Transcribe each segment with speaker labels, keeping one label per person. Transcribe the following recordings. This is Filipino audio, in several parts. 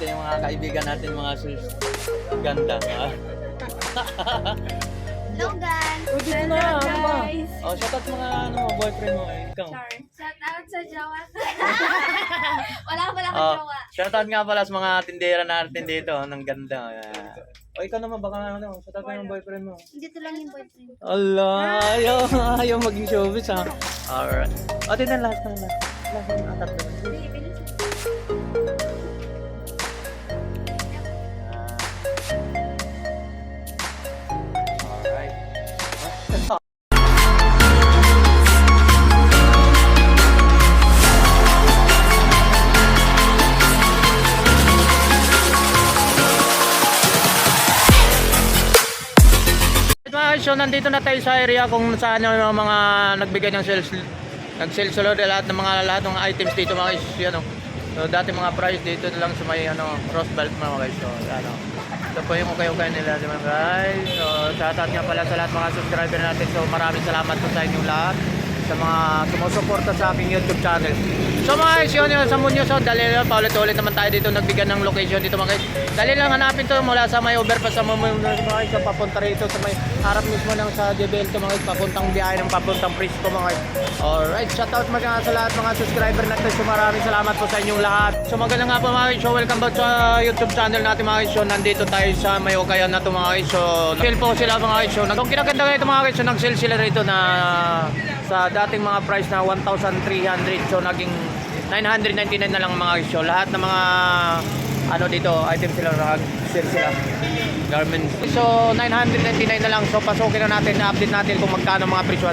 Speaker 1: Ito yung mga kaibigan natin, mga sus. Ganda.
Speaker 2: Hello guys!
Speaker 1: Oh, dito na, ano ba? Oh, shout out mga boyfriend mo. Ikaw.
Speaker 2: Shout out sa jowa. Wala pala akong
Speaker 1: Oh,
Speaker 2: jowa.
Speaker 1: shout out nga pala sa mga tindera natin dito. Ang ganda. O, ikaw naman, baka shout out ka ng boyfriend mo.
Speaker 2: Dito lang yung boyfriend.
Speaker 1: Allah, ayaw maging showbiz ha. Alright. O, ito na last na. Last na, tatlo.
Speaker 2: Sige, bilis.
Speaker 1: Alright. So nandito na tayo sa area kung saan yung mga nagbigay ng sales, nag-sales ulit lahat ng items dito mga guys. Yan, so, dati mga price dito lang sa may Rose Belt mga guys. So yan, ito po yung ukay-ukay nila mga guys. So shoutout nga pala sa lahat mga subscriber natin. So maraming salamat po sa inyong lahat sa mga sumusuporta sa aking YouTube channel. So mga guys, yun sa Muñoz. So dali lang, paulit-ulit naman tayo dito nagbigay ng location dito mga guys. Dali lang hanapin to mula sa may overpass sa Muñoz mga guys. So papunta rito sa may harap mismo lang sa JBL to mga guys. Papuntang biyahe ng papuntang Frisco mga guys. Alright, shoutout mga sa lahat mga subscriber natin. So maraming salamat po sa inyong lahat. So maganda nga po mga guys. So welcome back sa YouTube channel natin mga guys. So nandito tayo sa may ukayan na to mga guys. So sale po sila mga guys. So kung kinaganda rito mga guys. So nag-sale sila rito na sa dating mga price na 1,300. So naging 999 na lang mga guys. So lahat ng mga dito item sila nag-sale sila garments. So 999 na lang. So pasukin na natin, update natin kung magkano mga presyo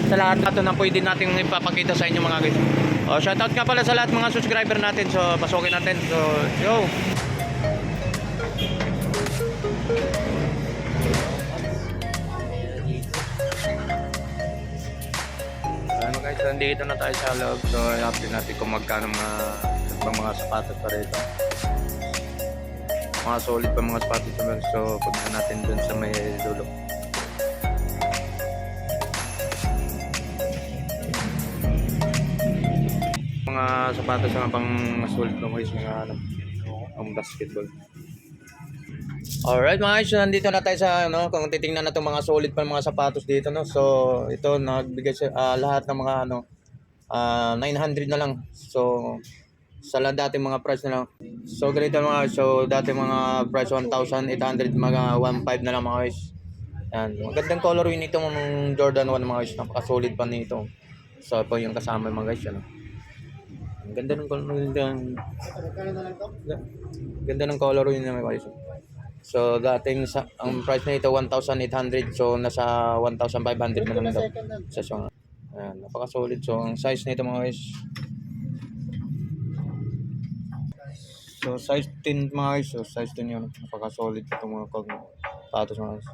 Speaker 1: sa lahat na ito na pwede natin ipapakita sa inyo mga guys. Oh, shoutout nga pala sa lahat mga subscriber natin. So pasukin natin. So yo. Ano guys, nandito na tayo sa loob. So i-update natin kung magkano mga sapatos pa rito. Mga solid pa mga sapatos pa. So punta natin dun sa may dulo. Mga sapatos na pang solid pa guys, mga pang basketball. Alright mga guys, so nandito na tayo sa kung titingnan na itong mga solid pa mga sapatos dito So ito nagbigay lahat ng mga 900 na lang. So sa dating mga price na lang. So ganito mga guys, so dating mga price 1,800, mga 1,500 na lang mga guys. Yan, magandang colorway nito ng Jordan 1 mga guys, napaka-solid pa nito. So ito yung kasama mga guys, Ang ganda ng colorway Ganda ng colorway niya mga guys. So dating ang price na ito 1,800, so nasa 1,500 na lang daw sa siyang. Ayan, napaka-solid. So ang size nito mga guys, so size 10 mga guys, so size 10 yun. Napaka-solid ito mga sapatos mga guys.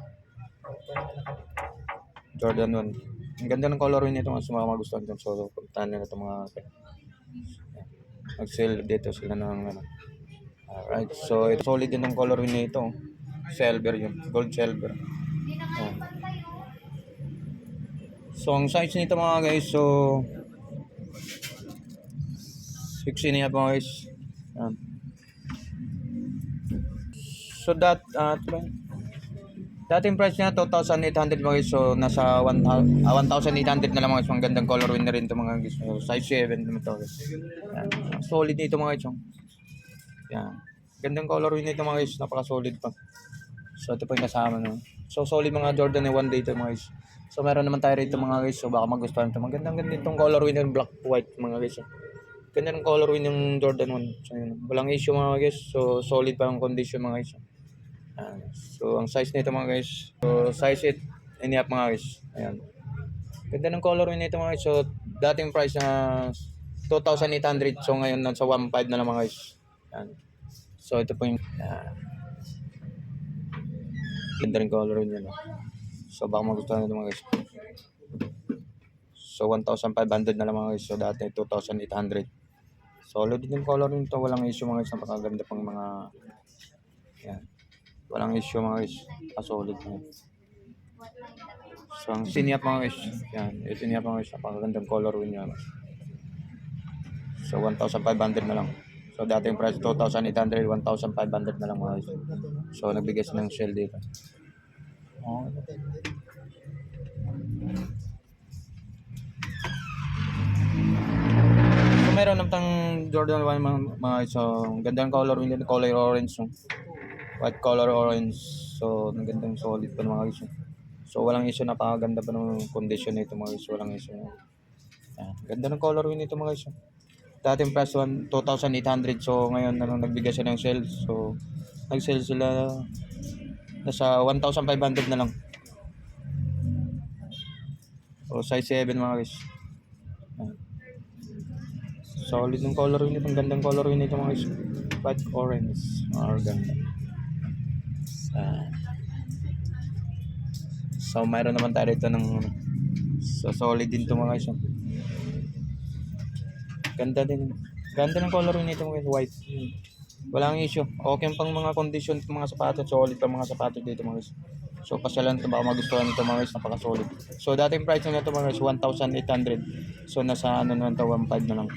Speaker 1: Jordan 1. Ang ganda ng colorway nito mga magustuhan ko. So puntahan nila ito mga mag-sale dito sila ng Alright, so ito solid din ng colorway nito. Silver yun, gold silver. So ang size nito mga guys, so 16 niya mga guys. So dating price niya 2,800 mga guys, so nasa 1,800 na lang mga guys. Ang gandang colorway na rin ito mga guys. So size 7 naman ito guys. Solid nito mga guys. Yan. Gandang colorway nito mga guys, napaka-solid pa. So ito po yung kasama So solid mga Jordan 1 dito mga guys. So meron naman tayo rito mga guys, so baka magustuhan ito. Magandang itong colorway ng black white mga guys. Ganda ng colorway ng Jordan 1. So yun, walang issue mga guys. So solid pa ang condition mga guys. So ang size nito mga guys, so size 8 and up mga guys. Ayan. Ganda ng colorway nito mga guys. So dating price na 2,800, so ngayon nasa 1,500 na lang mga guys. Ayan. So ito po yung ganda rin color niya. So baka magustuhan nito mga guys. So 1,500 na lang mga guys. So dati 2,800. Solid din yung color nito. Walang issue mga guys. Napakaganda pang mga yan. Walang issue mga guys. Solid na. So ang siniyap mga guys. Yan. Ito niya mga guys. Napakagandang color niya. So 1,500 na lang. So dating price 2,800, 1,500 na lang mga guys. So nagbigay sila ng sale dito. Okay. So meron namang Jordan 1 mga guys. So gandang color, yung color orange. So, white color orange. So ang gandang solid pa mga guys. So walang issue, napakaganda pa ng condition nito mga guys. Walang issue. Ayan. Ganda ng color nito mga guys. Dating price 2,800. So ngayon na lang nagbigay sila ng sale. So nag-sale sila nasa 1,500 na lang. So size 7 mga guys. Ayan. Solid ng color nito. Ang gandang color nito mga guys. White orange. Ganda. Ayan. So mayroon naman tayo dito ng solid din ito mga guys. Ganda din. Ganda ng color nito mga white. Walang issue. Okay pang mga condition ng mga sapatos. Solid pa mga sapatos dito mga guys. So pasyalan ito, baka magustuhan nito mga guys. Napaka-solid. So dating price nito mga guys 1,800. So nasa ano naman ito 1,500 na lang.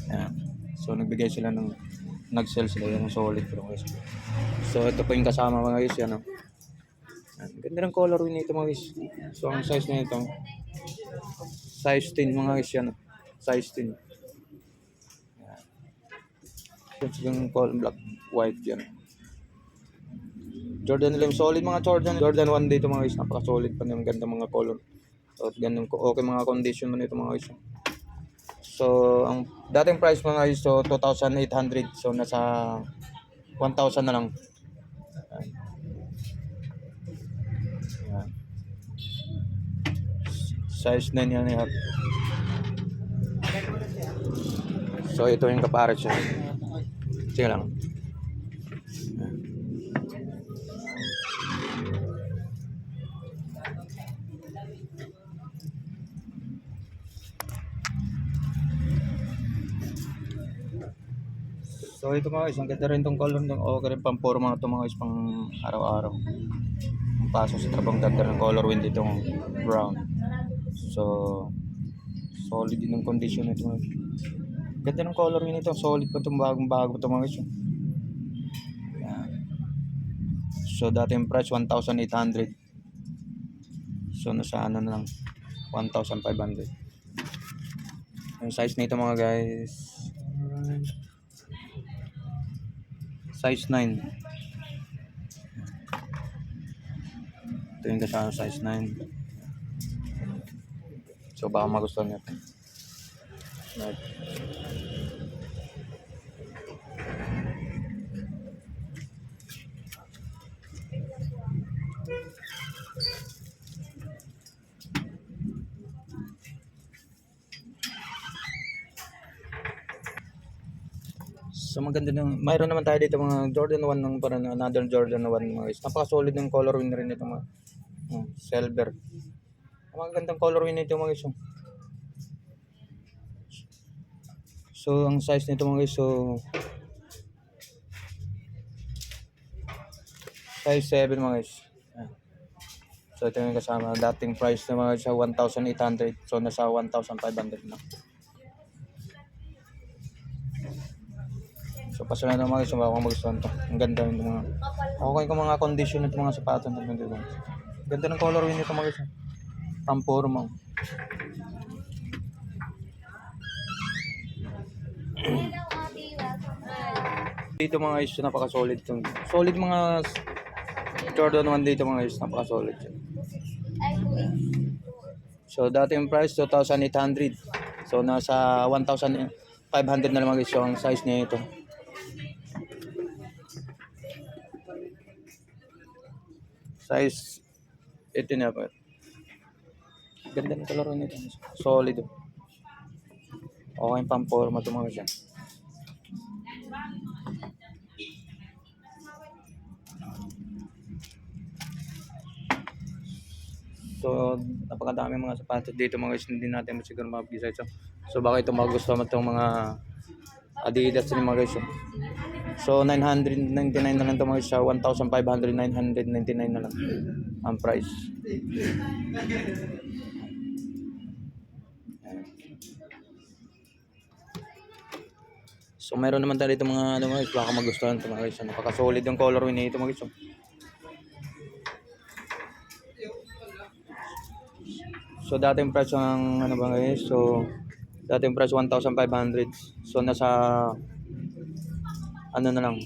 Speaker 1: Ayan. So nagbigay sila ng nag-sell sila yung solid mga guys. So ito po yung kasama mga guys. Yan, ganda ng color nito mga guys. So ang size nito size 10 mga guys yan. Size 10. Yung color black, white yan. Jordan 11 solid mga Jordan 1 dito mga guys. Napaka-solid pa ng ganda mga color. So ganun okay mga condition mo nito mga guys. So ang dating price mga guys so 2,800. So nasa 1,000 na lang. Ayan. Size 9 yan yan. So ito yung kapares siya. Sige lang. So ito mga guys, ang ganda rin itong color ng okay rin pang puro mga ito mga guys pang araw-araw. Ang pasok sa trabang ganda ng color wind itong brown. So solid din ng condition nito mga guys. Ganda ng color nito, solid pa itong bagong-bago ito mga guys. Yan. So dating price 1,800. So nasa ano na lang 1,500. Yung size nito mga guys size 9. Ito yung kasama size 9. So baka magustuhan nyo. Right. So maganda ng mayroon naman tayo dito mga Jordan 1 ng parang another Jordan 1 mga guys. Napaka-solid ng color win rin nito mga silver. Magandang color win nito mga guys. So ang size nito mga guys so size 7 mga guys. So ito yung kasama dating price na mga guys 1,800. So nasa 1,500 na. So pasalamat naman mga guys, kung magustuhan to. Ang ganda ng mga okay ko mga condition nito mga sapatos nito dito. Ganda ng color nito mga guys. Pamporma. Dito mga guys, napaka-solid to. Solid mga Jordan 1 dito mga guys, napaka-solid. So dating price 2,800. So nasa 1,500 na lang mga guys yung size niya ito. Size 18 na pa. Ganda ng color nito. Solid. Okay pang forma ito mga siya. So napakadami mga sapatos dito mga guys, hindi natin siguro mabisa. So baka ito magustuhan mo itong mga Adidas ni mga guys. So 999 na lang ito mga guys, 1,500, 999 na lang ang price. So meron naman tayo dito mga ano mga guys, baka magustuhan ito mga guys. Napaka-solid yung colorway nito mga guys. So dating price ng ano ba guys? So dating price 1,500. So nasa ano na lang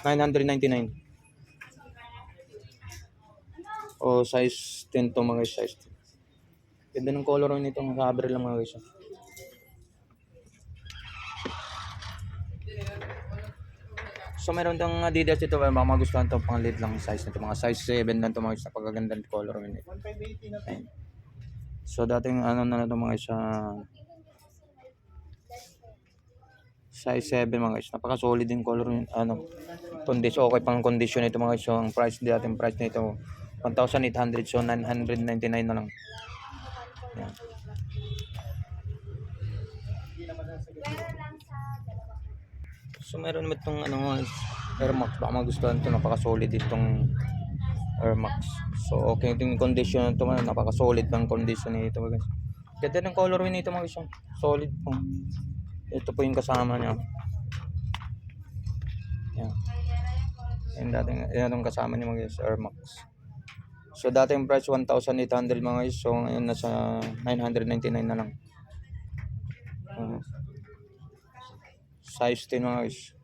Speaker 1: 999. O size 10 to mga guys, size 10. Ganda ng color nito, sabi lang mga guys. So meron tong Adidas dito, baka magustuhan to, pang late lang size nito, mga size 7 lang to mga guys, napakaganda ng color nito. Ayan. So dating ano na to mga guys, size 7 mga guys, napaka-solid yung color nito, ano, condition, okay pang condition nito mga guys. So ang price, dating price nito 1,800, so 999 na lang. Ayan. So meron naman itong ano, Air Max, baka magustuhan ito, napaka-solid itong Air Max. So okay itong condition nito, napaka-solid ng condition nito guys. Ganda ng colorway nito mga guys, solid po. Ito po yung kasama niya. Yan. Yan yung kasama niya mga guys, Air Max. So dating price 1,800 mga guys, so ngayon nasa 999 na lang. Size 10 mga guys.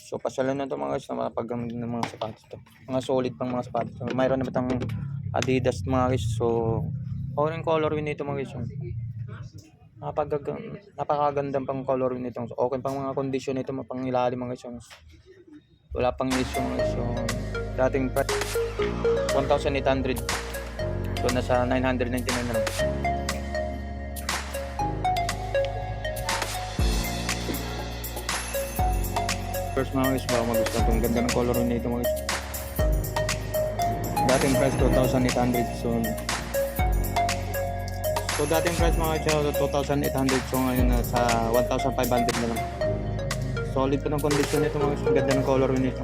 Speaker 1: So pasyalan na ito mga guys, na mapaggamit ng mga sapatos to. Mga solid pang mga sapatos. So, mayroon naman itong Adidas mga guys. So okay yung colorway nito mga guys. Napakagandang pang colorway nito. So, okay pang mga condition nito, pang ilalim mga guys. Wala pang issue mga guys. So dating price 1,800. So nasa 999 na lang. First mga guys, baka magustuhan itong ganda ng color nito mga guys. Dating price 2,800. So dating price mga guys 2,800. So ngayon nasa 1,500 na lang. Solid pa ng condition nito mga guys. Ang ganda ng color nito.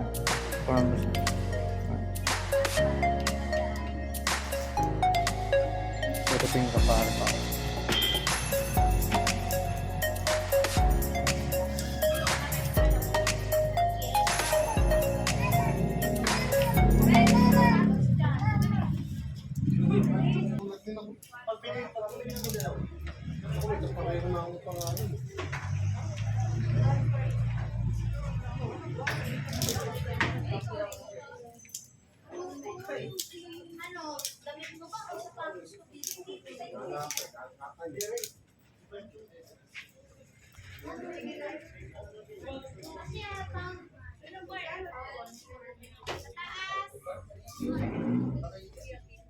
Speaker 1: Ito po yung kapara pa.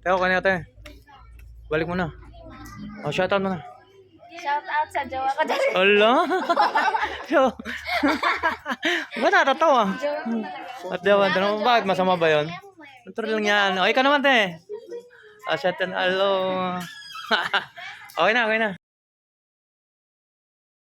Speaker 1: Pero kanina tayo. Balik mo na. Oh, shoutout mo na.
Speaker 2: Shout out sa jowa ko dyan.
Speaker 1: Ala. So, ba't natatawa?
Speaker 2: Jowa ko talaga.
Speaker 1: At daw, bakit masama ba yun? Natural lang yan. Okay ka naman, te. Ah, shoutout. Hello. Okay na, okay na.